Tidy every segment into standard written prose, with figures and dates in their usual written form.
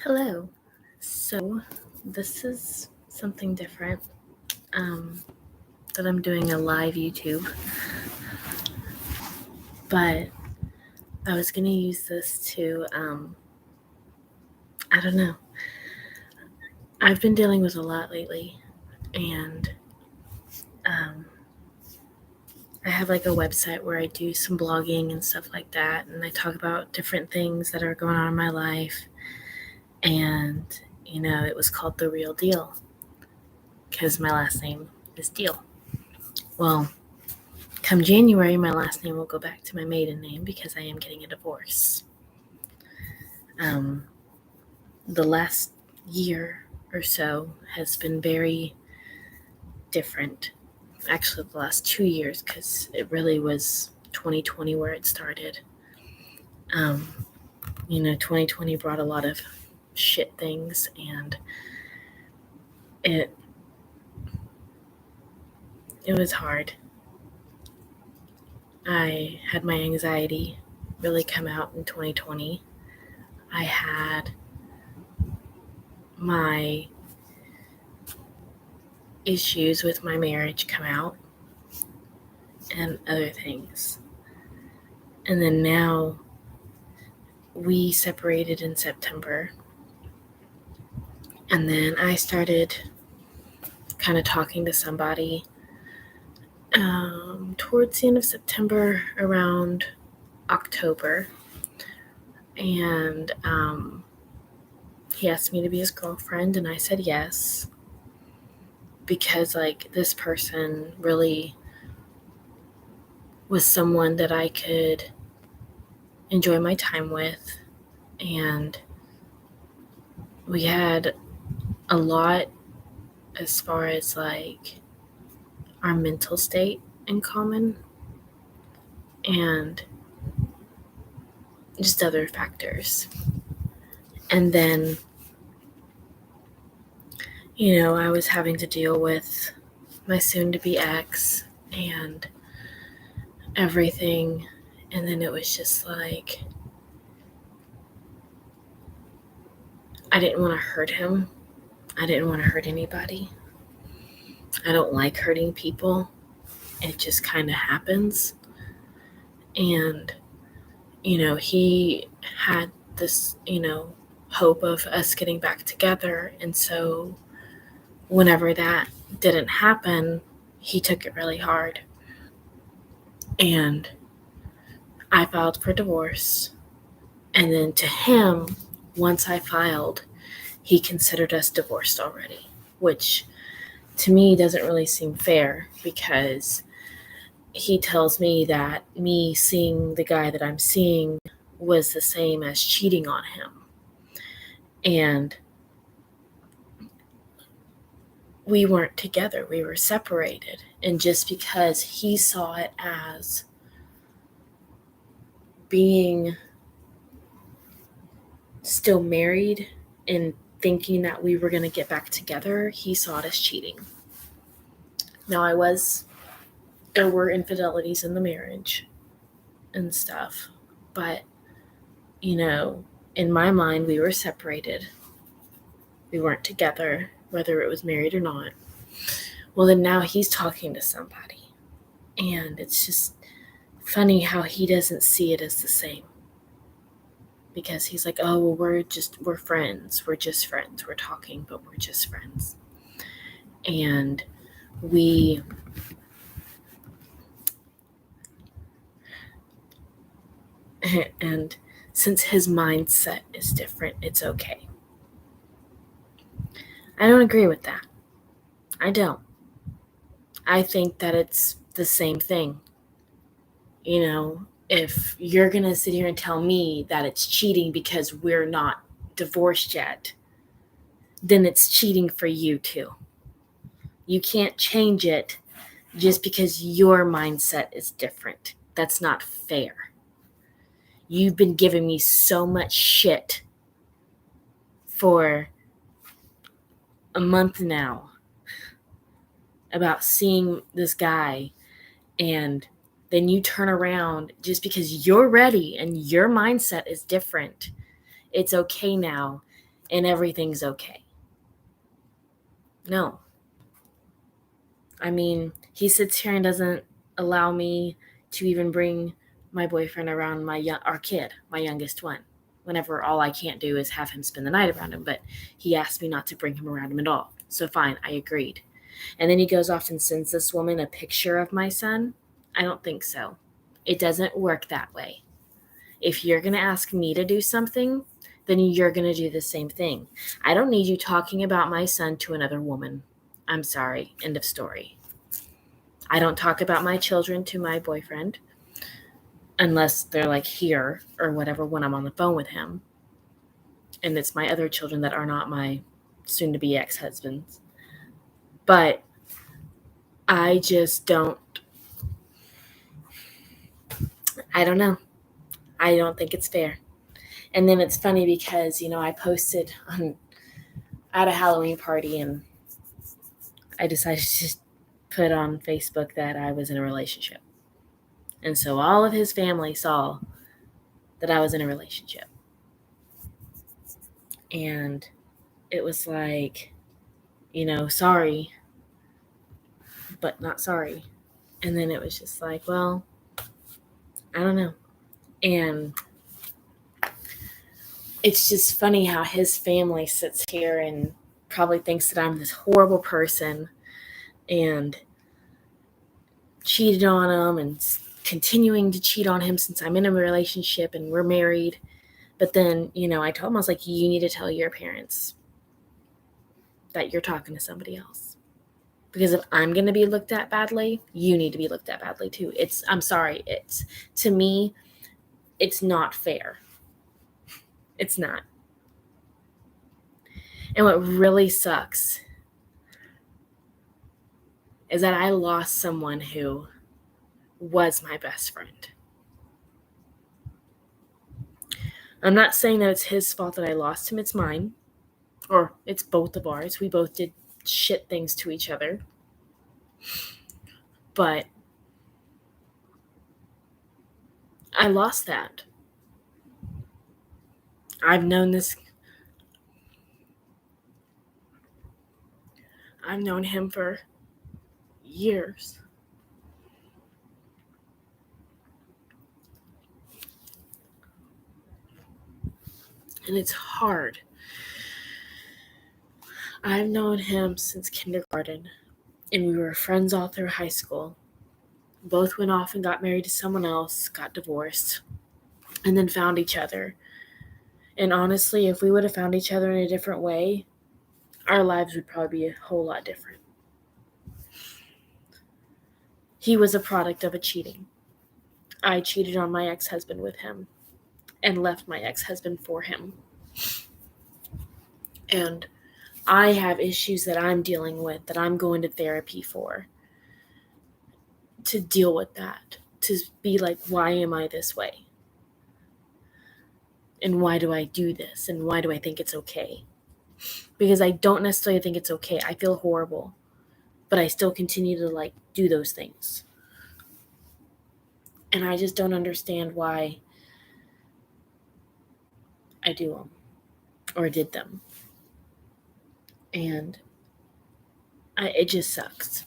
Hello. So, this is something different that I'm doing a live YouTube, but I was going to use this to, I don't know. I've been dealing with a lot lately, and I have like a website where I do some blogging and stuff like that, and I talk about different things that are going on in my life, and, it was called The Real Deal, because my last name is Deal. Well, come January, my last name will go back to my maiden name because I am getting a divorce. The last year or so has been very different. Actually, the last 2 years, because it really was 2020 where it started. 2020 brought a lot of shit things, and it was hard. I had my anxiety really come out in 2020. I had my issues with my marriage come out and other things. And then now we separated in September. And then I started kind of talking to somebody towards the end of September, around October. And he asked me to be his girlfriend, and I said yes. Because, this person really was someone that I could enjoy my time with. And we had a lot as far as, our mental state in common. And just other factors. And then, I was having to deal with my soon-to-be ex and everything. And then it was just I didn't want to hurt him. I didn't want to hurt anybody. I don't like hurting people. It just kind of happens. And, he had this, hope of us getting back together. And so whenever that didn't happen, he took it really hard. And I filed for divorce. And then to him, once I filed, he considered us divorced already, which to me doesn't really seem fair, because he tells me that me seeing the guy that I'm seeing was the same as cheating on him. And we weren't together. We were separated. And just because he saw it as being still married and thinking that we were going to get back together, he saw it as cheating. Now, there were infidelities in the marriage and stuff, but, in my mind, we were separated. We weren't together, whether it was married or not. Well, then now he's talking to somebody, and it's just funny how he doesn't see it as the same, because he's like, oh, well, we're friends. We're just friends. We're talking, but we're just friends. And and since his mindset is different, it's okay. I don't agree with that. I don't. I think that it's the same thing. If you're going to sit here and tell me that it's cheating because we're not divorced yet, then it's cheating for you too. You can't change it just because your mindset is different. That's not fair. You've been giving me so much shit for a month now about seeing this guy, and then you turn around just because you're ready and your mindset is different. It's okay now. and everything's okay. No. I mean, he sits here and doesn't allow me to even bring my boyfriend around our kid, my youngest one. Whenever all I can't do is have him spend the night around him, but he asked me not to bring him around him at all. So fine, I agreed. And then he goes off and sends this woman a picture of my son. I don't think so. It doesn't work that way. If you're going to ask me to do something, then you're going to do the same thing. I don't need you talking about my son to another woman. I'm sorry. End of story. I don't talk about my children to my boyfriend unless they're like here or whatever when I'm on the phone with him. And it's my other children that are not my soon-to-be ex-husbands. But I just don't. I don't know. I don't think it's fair. And then it's funny because, I posted at a Halloween party and I decided to just put on Facebook that I was in a relationship. And so all of his family saw that I was in a relationship. And it was like, sorry, but not sorry. And then it was just like, well, I don't know. And it's just funny how his family sits here and probably thinks that I'm this horrible person and cheated on him and continuing to cheat on him since I'm in a relationship and we're married. But then, I told him, I was like, you need to tell your parents that you're talking to somebody else. Because if I'm going to be looked at badly, you need to be looked at badly too. I'm sorry. To me, it's not fair. It's not. And what really sucks is that I lost someone who was my best friend. I'm not saying that it's his fault that I lost him. It's mine. Or it's both of ours. We both did shit things to each other. But I lost that. I've known him for years. And it's hard. I've known him since kindergarten, and we were friends all through high school. Both went off and got married to someone else, got divorced, and then found each other. And honestly, if we would have found each other in a different way, our lives would probably be a whole lot different. He was a product of a cheating. I cheated on my ex-husband with him and left my ex-husband for him. And I have issues that I'm dealing with, that I'm going to therapy for, to deal with that, to be like, why am I this way? And why do I do this? And why do I think it's okay? Because I don't necessarily think it's okay. I feel horrible, but I still continue to do those things. And I just don't understand why I do them or did them. And it just sucks.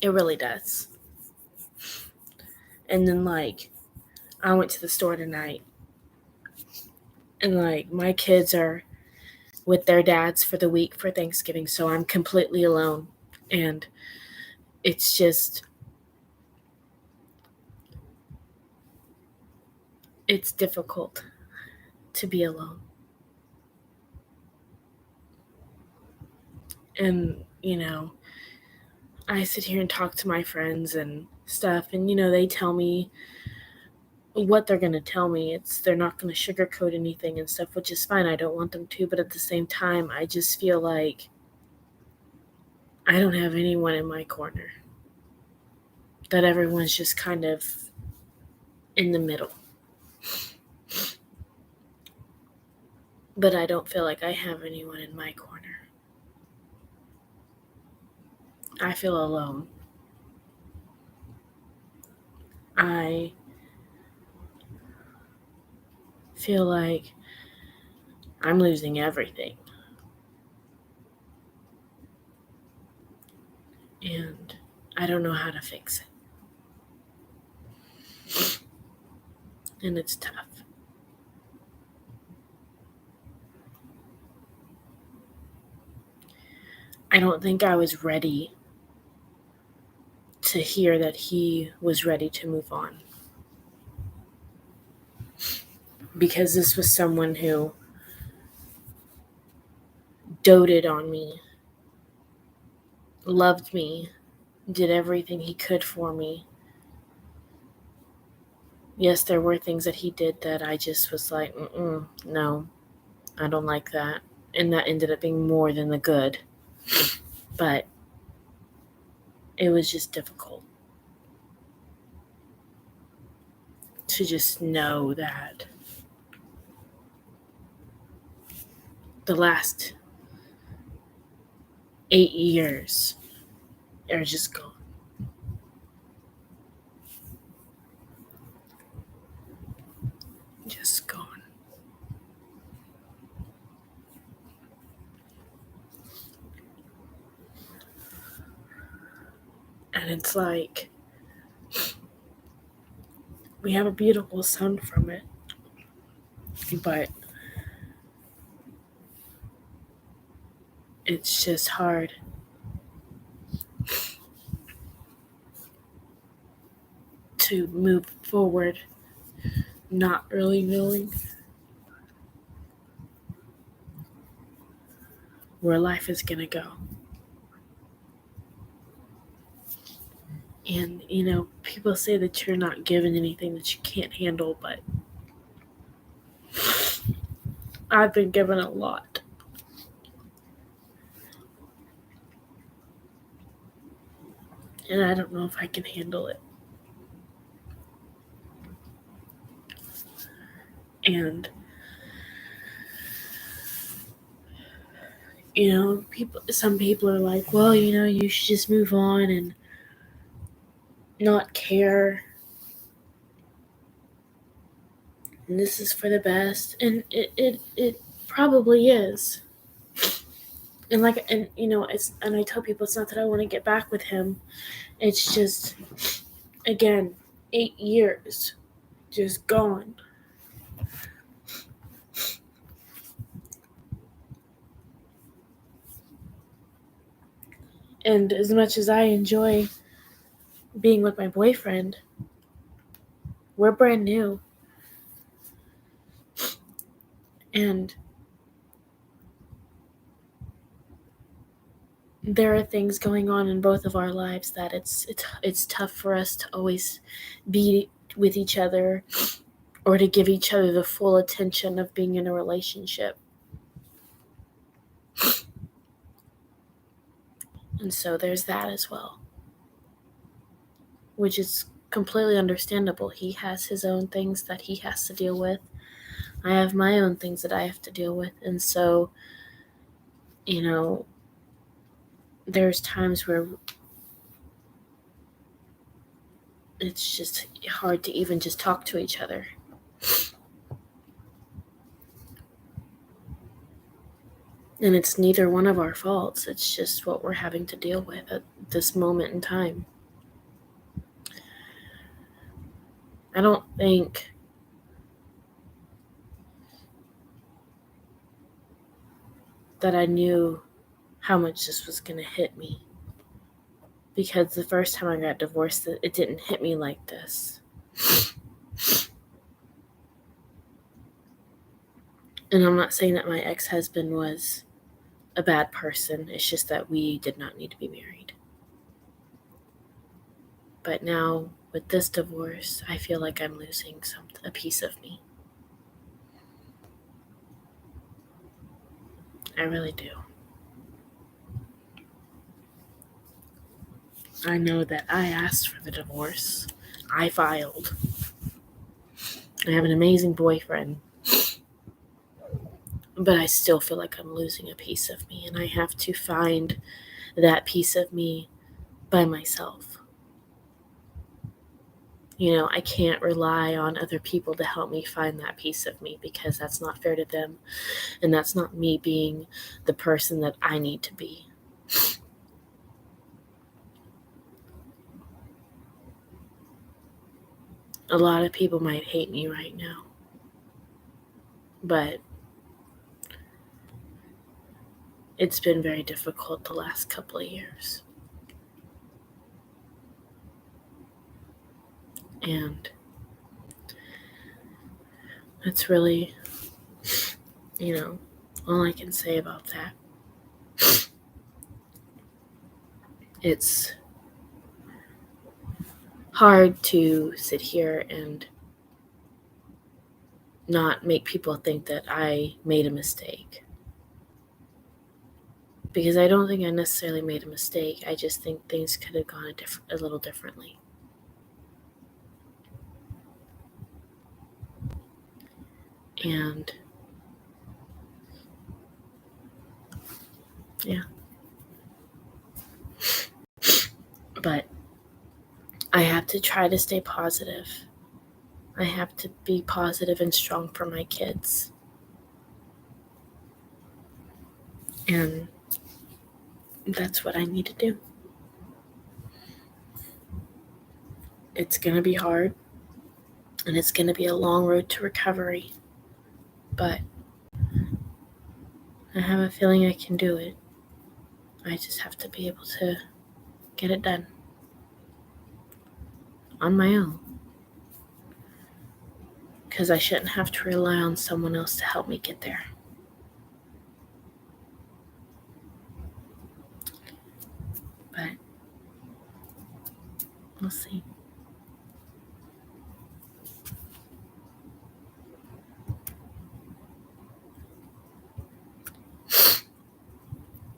It really does. And then I went to the store tonight and my kids are with their dads for the week for Thanksgiving, so I'm completely alone. And it's just, it's difficult to be alone. And, I sit here and talk to my friends and stuff, and, they tell me what they're going to tell me. They're not going to sugarcoat anything and stuff, which is fine. I don't want them to, but at the same time, I just feel like I don't have anyone in my corner. That everyone's just kind of in the middle. But I don't feel like I have anyone in my corner. I feel alone. I feel like I'm losing everything. And I don't know how to fix it. And it's tough. I don't think I was ready to hear that he was ready to move on. Because this was someone who doted on me, loved me, did everything he could for me. Yes, there were things that he did that I just was like, no, I don't like that. And that ended up being more than the good. But it was just difficult to just know that the last 8 years are just gone. Just gone. And it's like, we have a beautiful son from it, but it's just hard. To move forward, not really knowing where life is going to go. And, people say that you're not given anything that you can't handle, but I've been given a lot. And I don't know if I can handle it. And, some people are like, well, you should just move on and not care. And this is for the best. And it probably is. And I tell people it's not that I want to get back with him. It's just, again, 8 years just gone. And as much as I enjoy being with my boyfriend, we're brand new. And there are things going on in both of our lives that it's tough for us to always be with each other or to give each other the full attention of being in a relationship. And so there's that as well, which is completely understandable. He has his own things that he has to deal with. I have my own things that I have to deal with. And so, there's times where it's just hard to even just talk to each other. And it's neither one of our faults. It's just what we're having to deal with at this moment in time. I don't think that I knew how much this was going to hit me. Because the first time I got divorced, it didn't hit me like this. And I'm not saying that my ex-husband was a bad person. It's just that we did not need to be married. But now, with this divorce, I feel like I'm losing a piece of me. I really do. I know that I asked for the divorce. I filed. I have an amazing boyfriend. But I still feel like I'm losing a piece of me, and I have to find that piece of me by myself. I can't rely on other people to help me find that piece of me, because that's not fair to them. And that's not me being the person that I need to be. A lot of people might hate me right now, but it's been very difficult the last couple of years. And that's really, all I can say about that. It's hard to sit here and not make people think that I made a mistake. Because I don't think I necessarily made a mistake. I just think things could have gone a little differently. And yeah. But I have to try to stay positive. I have to be positive and strong for my kids. And that's what I need to do. It's going to be hard, and it's going to be a long road to recovery. But I have a feeling I can do it. I just have to be able to get it done on my own. Because I shouldn't have to rely on someone else to help me get there. But we'll see.